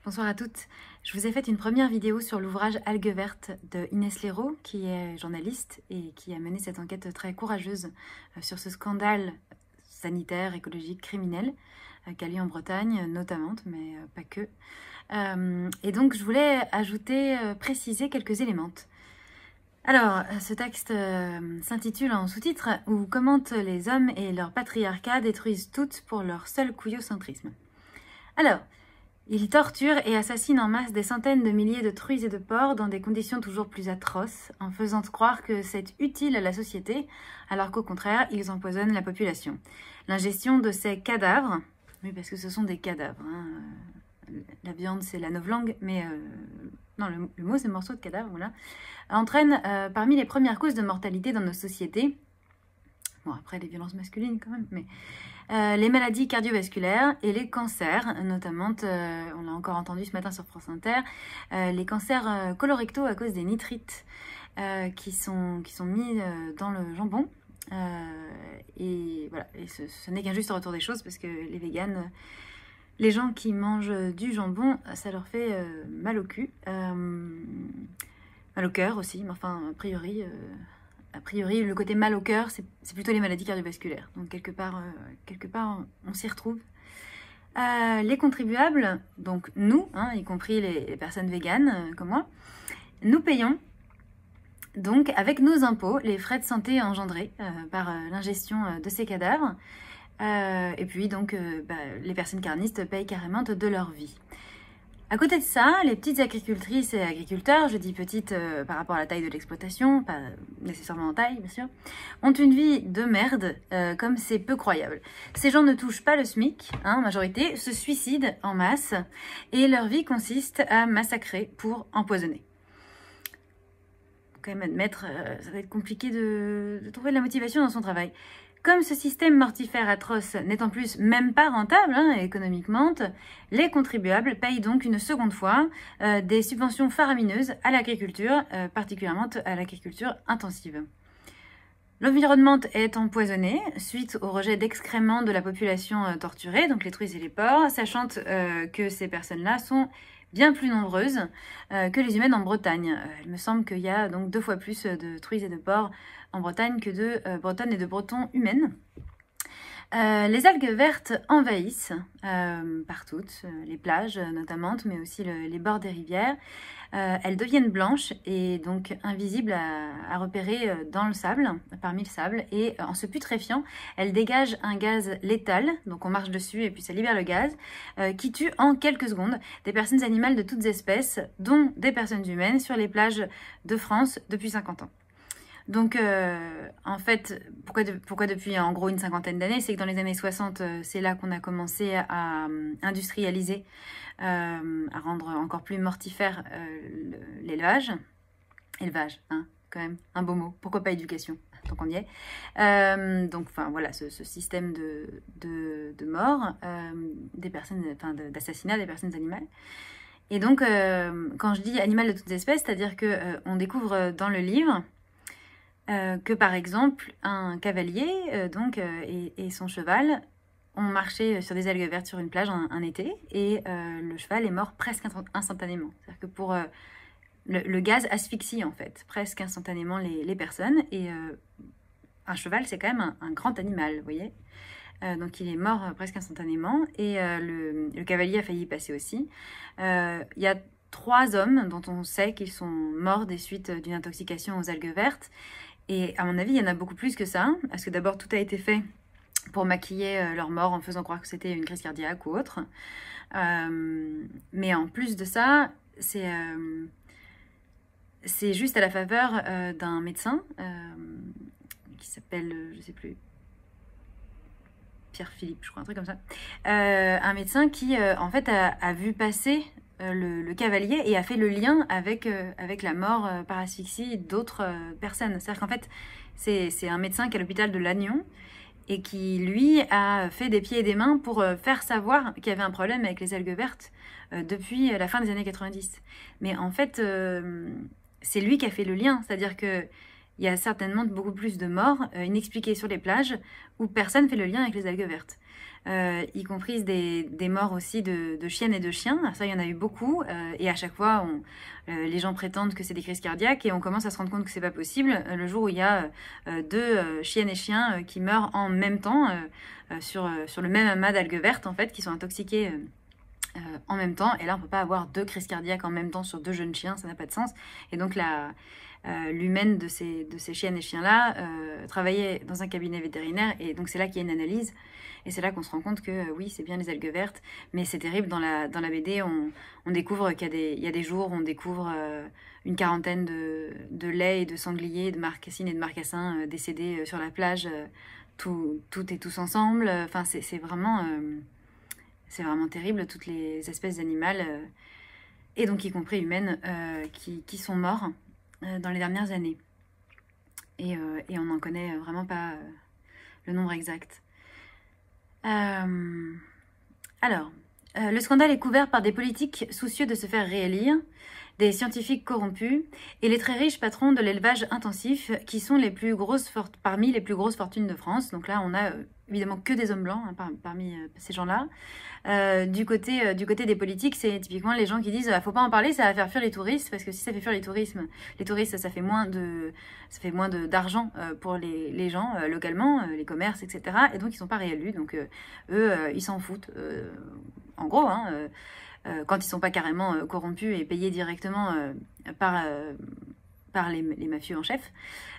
Bonsoir à toutes. Je vous ai fait une première vidéo sur l'ouvrage Algues vertes de Inès Léraud, qui est journaliste et qui a mené cette enquête très courageuse sur ce scandale sanitaire, écologique, criminel qu'a lieu en Bretagne notamment, mais pas que. Et donc je voulais ajouter, préciser quelques éléments. Alors, ce texte s'intitule en sous-titre « Où commentent les hommes et leur patriarcat détruisent toutes pour leur seul couillocentrisme ». Alors, ils torturent et assassinent en masse des centaines de milliers de truies et de porcs dans des conditions toujours plus atroces, en faisant croire que c'est utile à la société, alors qu'au contraire, ils empoisonnent la population. L'ingestion de ces cadavres, oui parce que ce sont des cadavres, hein, la viande c'est la novlangue, mais non, le mot c'est morceau de cadavre, voilà, entraîne parmi les premières causes de mortalité dans nos sociétés. Bon, après les violences masculines quand même, mais les maladies cardiovasculaires et les cancers, notamment, on l'a encore entendu ce matin sur France Inter, les cancers colorectaux à cause des nitrites qui sont mis dans le jambon. Et voilà, et ce n'est qu'un juste retour des choses parce que les véganes, les gens qui mangent du jambon, ça leur fait mal au cul, mal au cœur aussi, mais enfin, a priori, le côté mal au cœur, c'est plutôt les maladies cardiovasculaires. Donc, quelque part on s'y retrouve. Les contribuables, donc nous, hein, y compris les personnes véganes comme moi, nous payons donc avec nos impôts les frais de santé engendrés par l'ingestion de ces cadavres. Et puis, donc, les personnes carnistes payent carrément de leur vie. À côté de ça, les petites agricultrices et agriculteurs, je dis petites par rapport à la taille de l'exploitation, pas nécessairement en taille bien sûr, ont une vie de merde comme c'est peu croyable. Ces gens ne touchent pas le SMIC, hein, en majorité, se suicident en masse et leur vie consiste à massacrer pour empoisonner. Faut quand même admettre, ça va être compliqué de trouver de la motivation dans son travail. Comme ce système mortifère atroce n'est en plus même pas rentable économiquement, les contribuables payent donc une seconde fois des subventions faramineuses à l'agriculture, particulièrement à l'agriculture intensive. L'environnement est empoisonné suite au rejet d'excréments de la population torturée, donc les truies et les porcs, sachant que ces personnes-là sont bien plus nombreuses que les humaines en Bretagne. Il me semble qu'il y a donc 2 fois plus de truies et de porcs en Bretagne que de Bretonnes et de Bretons humaines. Les algues vertes envahissent partout, les plages notamment, mais aussi les bords des rivières. Elles deviennent blanches et donc invisibles à repérer dans le sable, parmi le sable. Et en se putréfiant, elles dégagent un gaz létal, donc on marche dessus et puis ça libère le gaz, qui tue en quelques secondes des personnes animales de toutes espèces, dont des personnes humaines, sur les plages de France depuis 50 ans. Donc, en fait, pourquoi depuis en gros une cinquantaine d'années? C'est que dans les années 60, c'est là qu'on a commencé à industrialiser, à rendre encore plus mortifère l'élevage. Élevage, hein, quand même, un beau mot. Pourquoi pas éducation, tant qu'on y est. Donc, enfin, voilà, ce système de mort, des personnes, enfin, d'assassinat des personnes animales. Et donc, quand je dis animal de toutes espèces, c'est-à-dire que on découvre dans le livre que par exemple un cavalier et son cheval ont marché sur des algues vertes sur une plage un été et le cheval est mort presque instantanément. C'est-à-dire que pour le gaz asphyxie en fait presque instantanément les personnes et un cheval c'est quand même un grand animal, vous voyez. Donc il est mort presque instantanément et le cavalier a failli y passer aussi. Il y a 3 hommes dont on sait qu'ils sont morts des suites d'une intoxication aux algues vertes. Et à mon avis, il y en a beaucoup plus que ça, parce que d'abord, tout a été fait pour maquiller leur mort en faisant croire que c'était une crise cardiaque ou autre. Mais en plus de ça, c'est juste à la faveur d'un médecin qui s'appelle, je sais plus, Pierre-Philippe, je crois, un truc comme ça. Un médecin qui, en fait, a vu passer le cavalier et a fait le lien avec la mort par asphyxie d'autres personnes. C'est-à-dire qu'en fait, c'est un médecin qui est à l'hôpital de Lannion et qui, lui, a fait des pieds et des mains pour faire savoir qu'il y avait un problème avec les algues vertes depuis la fin des années 90. Mais en fait, c'est lui qui a fait le lien. C'est-à-dire que il y a certainement beaucoup plus de morts inexpliquées sur les plages où personne ne fait le lien avec les algues vertes. y compris des morts aussi de chiennes et de chiens. Alors ça, il y en a eu beaucoup, et à chaque fois, les gens prétendent que c'est des crises cardiaques, et on commence à se rendre compte que c'est pas possible le jour où il y a deux chiennes et chiens qui meurent en même temps sur le même amas d'algues vertes, en fait, qui sont intoxiqués en même temps. Et là, on peut pas avoir deux crises cardiaques en même temps sur deux jeunes chiens, ça n'a pas de sens. Et donc l'humaine de ces chiennes et chiens-là travaillait dans un cabinet vétérinaire, et donc c'est là qu'il y a une analyse, et c'est là qu'on se rend compte que oui, c'est bien les algues vertes, mais c'est terrible. Dans la BD, on découvre qu'il y a des jours où on découvre une quarantaine de laits et de sangliers, de marcassines et de marcassins décédés sur la plage, toutes et tous ensemble. Enfin, c'est vraiment terrible, toutes les espèces animales, et donc y compris humaines, qui sont morts dans les dernières années. Et on n'en connaît vraiment pas le nombre exact. Le scandale est couvert par des politiques soucieux de se faire réélire, des scientifiques corrompus et les très riches patrons de l'élevage intensif, qui sont parmi les plus grosses fortunes de France. Donc là, on a évidemment que des hommes blancs parmi ces gens-là. Du côté des politiques, c'est typiquement les gens qui disent faut pas en parler, ça va faire fuir les touristes, parce que si ça fait fuir les touristes, ça fait moins d'argent pour les gens localement, les commerces, etc. Et donc ils sont pas réélus, donc eux ils s'en foutent en gros, quand ils sont pas carrément corrompus et payés directement par les mafieux en chef,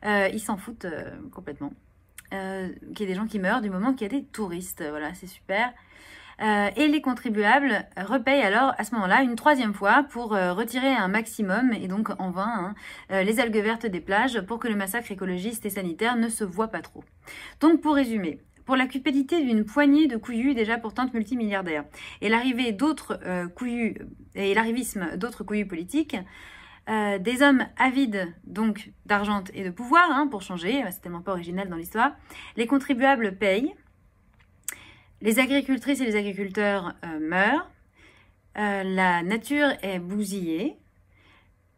ils s'en foutent complètement. Qu'il y ait des gens qui meurent du moment qu'il y a des touristes, voilà, c'est super. Et les contribuables repayent alors à ce moment-là une troisième fois pour retirer un maximum, et donc en vain, les algues vertes des plages, pour que le massacre écologiste et sanitaire ne se voit pas trop. Donc pour résumer, pour la cupidité d'une poignée de couillus déjà pourtant multimilliardaires, et l'arrivée d'autres couillus, et l'arrivisme d'autres couillus politiques, des hommes avides donc d'argent et de pouvoir, pour changer, c'est tellement pas original dans l'histoire, les contribuables payent, les agricultrices et les agriculteurs meurent, la nature est bousillée,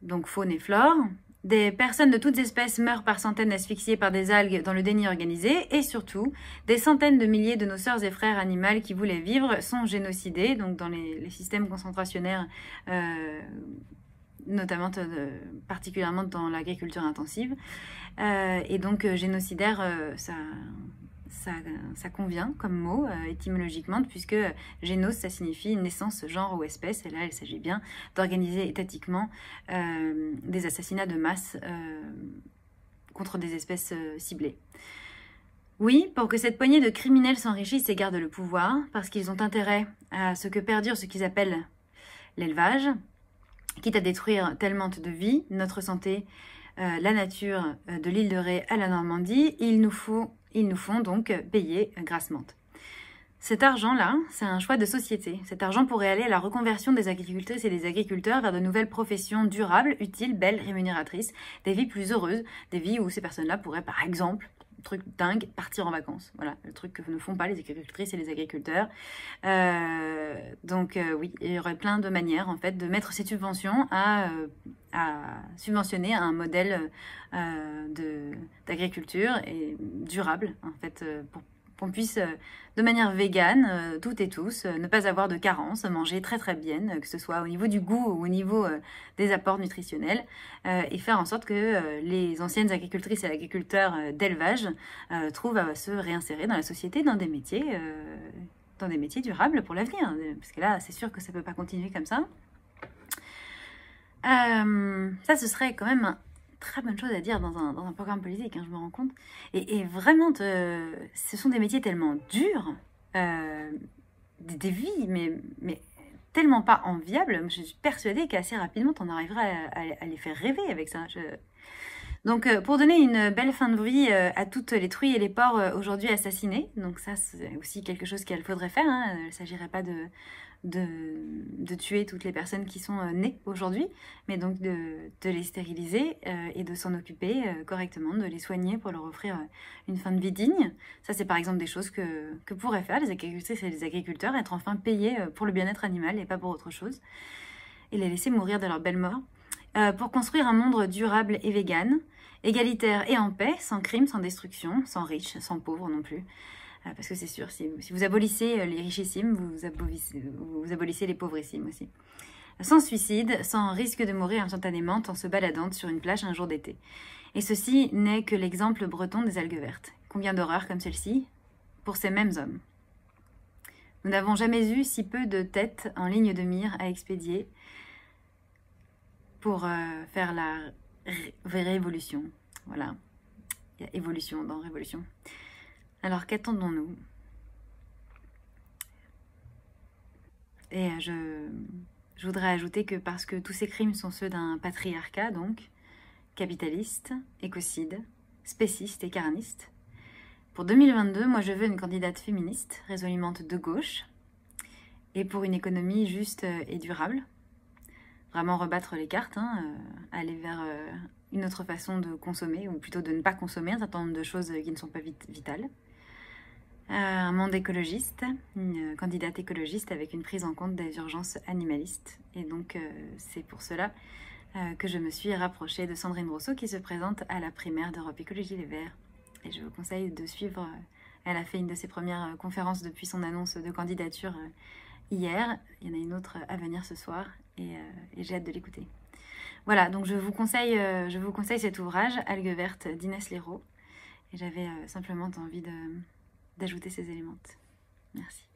donc faune et flore, des personnes de toutes espèces meurent par centaines asphyxiées par des algues dans le déni organisé, et surtout, des centaines de milliers de nos sœurs et frères animaux qui voulaient vivre sont génocidés, donc dans les systèmes concentrationnaires, notamment particulièrement dans l'agriculture intensive. Et donc génocidaire, ça convient comme mot étymologiquement, puisque génos, ça signifie naissance, genre ou espèce, et là il s'agit bien d'organiser étatiquement des assassinats de masse contre des espèces ciblées. Oui, pour que cette poignée de criminels s'enrichissent et gardent le pouvoir, parce qu'ils ont intérêt à ce que perdure ce qu'ils appellent l'élevage, quitte à détruire tellement de vies, notre santé, la nature, de l'île de Ré à la Normandie, ils nous font donc payer grassement. Cet argent-là, c'est un choix de société. Cet argent pourrait aller à la reconversion des agricultrices et des agriculteurs vers de nouvelles professions durables, utiles, belles, rémunératrices, des vies plus heureuses, des vies où ces personnes-là pourraient, par exemple, truc dingue, partir en vacances. Voilà, le truc que ne font pas les agricultrices et les agriculteurs. Oui, il y aurait plein de manières, en fait, de mettre cette subvention à subventionner un modèle d'agriculture et durable, en fait, pour qu'on puisse, de manière végane, toutes et tous, ne pas avoir de carence, manger très très bien, que ce soit au niveau du goût ou au niveau des apports nutritionnels, et faire en sorte que les anciennes agricultrices et agriculteurs d'élevage trouvent à se réinsérer dans la société dans des métiers durables pour l'avenir. Parce que là, c'est sûr que ça ne peut pas continuer comme ça. Ça, ce serait quand même très bonne chose à dire dans un programme politique, je me rends compte. Et vraiment, ce sont des métiers tellement durs, des vies, mais tellement pas enviables. Je suis persuadée qu'assez rapidement, on arrivera à les faire rêver avec ça. Donc, pour donner une belle fin de vie à toutes les truies et les porcs aujourd'hui assassinés, donc ça, c'est aussi quelque chose qu'il faudrait faire. Il ne s'agirait pas de tuer toutes les personnes qui sont nées aujourd'hui, mais donc de les stériliser et de s'en occuper correctement, de les soigner pour leur offrir une fin de vie digne. Ça, c'est par exemple des choses que pourraient faire les agricultrices et les agriculteurs, être enfin payés pour le bien-être animal et pas pour autre chose, et les laisser mourir de leur belle mort. Pour construire un monde durable et vegan, égalitaire et en paix, sans crime, sans destruction, sans riches, sans pauvres non plus. Parce que c'est sûr, si vous abolissez les richissimes, vous abolissez les pauvrissimes aussi. Sans suicide, sans risque de mourir instantanément en se baladant sur une plage un jour d'été. Et ceci n'est que l'exemple breton des algues vertes. Combien d'horreurs comme celle-ci pour ces mêmes hommes. Nous n'avons jamais eu si peu de têtes en ligne de mire à expédier pour faire la révolution. Voilà, il y a évolution dans révolution. Alors qu'attendons-nous? Et je voudrais ajouter que parce que tous ces crimes sont ceux d'un patriarcat, donc, capitaliste, écocide, spéciste et carniste, pour 2022, moi je veux une candidate féministe, résolument de gauche, et pour une économie juste et durable. Vraiment rebattre les cartes, aller vers une autre façon de consommer, ou plutôt de ne pas consommer un certain nombre de choses qui ne sont pas vitales. Un monde écologiste, une candidate écologiste avec une prise en compte des urgences animalistes. Et donc c'est pour cela que je me suis rapprochée de Sandrine Rousseau qui se présente à la primaire d'Europe Écologie Les Verts. Et je vous conseille de suivre, elle a fait une de ses premières conférences depuis son annonce de candidature hier. Il y en a une autre à venir ce soir et j'ai hâte de l'écouter. Voilà, donc je vous conseille cet ouvrage, Algues vertes d'Inès Léraud. Et j'avais simplement envie d'ajouter ces éléments. Merci.